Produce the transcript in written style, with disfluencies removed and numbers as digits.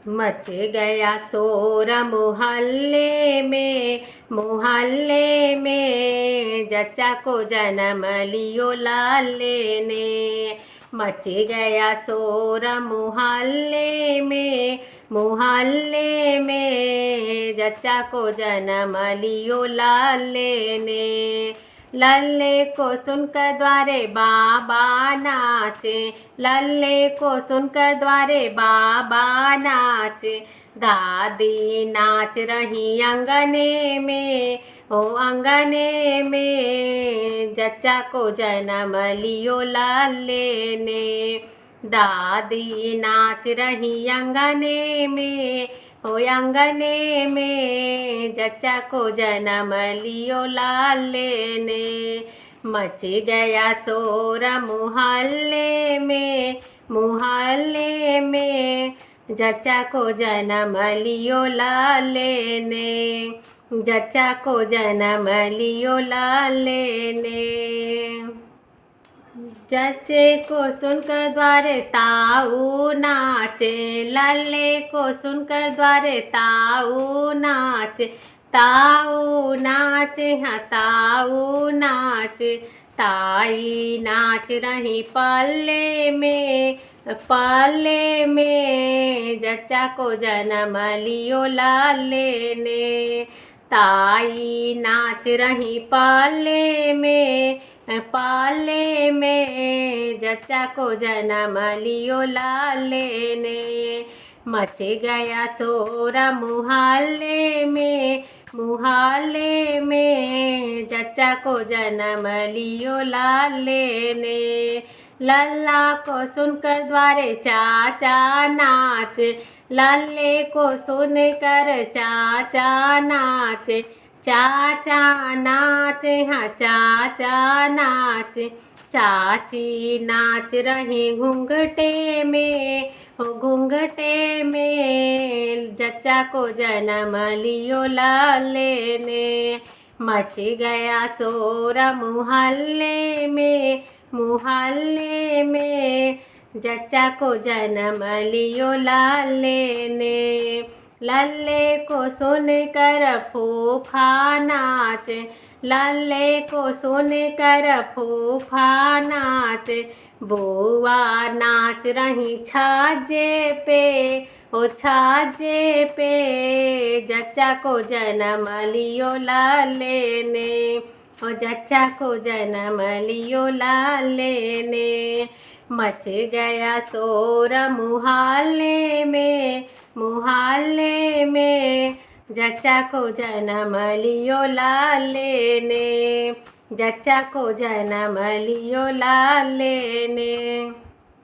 Much गया शोर मोहल्ले में जच्चा को जन्म लियो लाले ने। मच गया शोर मोहल्ले में जच्चा को जन्म लियो लाले ने। लल्ले को सुनकर द्वारे बाबा नाचे, लल्ले को सुनकर द्वारे बाबा नाचे। दादी नाच रही अंगने में, ओ अंगने में जच्चा को जन्म लियो लाले ने। दादी नाच रही अंगने में, ओ अंगने में जच्चा को जन्म लियो लाले ने। मच गया शोर मोहल्ले में जच्चा को जन्म लियो लाले ने। जच्चा को जन्म लियो लाले ने। जच्चे को सुनकर द्वारे ताऊ नाचे, लल्ले को सुनकर द्वारे ताऊ नाचे। ताऊ नाचे हाँ ताऊ नाचे। ताई नाच रही पल्ले में जच्चा को जन्म लियो लाले ने। ताई नाच रही पाले में जच्चा को जन्म लियो लाले ने। मच गया शोर मोहल्ले में जच्चा को जन्म लियो लाले ने। लल्ला को सुनकर द्वारे चाचा नाच, लल्ले को सुनकर चाचा नाच। चाचा नाच हाँ चाचा नाच। चाची नाच रही घूंघटे में जच्चा को जन्म लियो लाले ने। मच गया शोर मोहल्ले में जच्चा को जन्म लियो लाले ने। लल्ले को सुनकर फूफा नाच, लल्ले को सुनकर फूफा नाच। बुआ नाच रही छाजे पे जच्चा को जन्म लियो लाले ने। ओ जच्चा को जन्म लियो लाले ने। मच गया शोर मोहल्ले में जच्चा को जन्म लियो लाले ने। जच्चा को जन्म लियो लाले ने।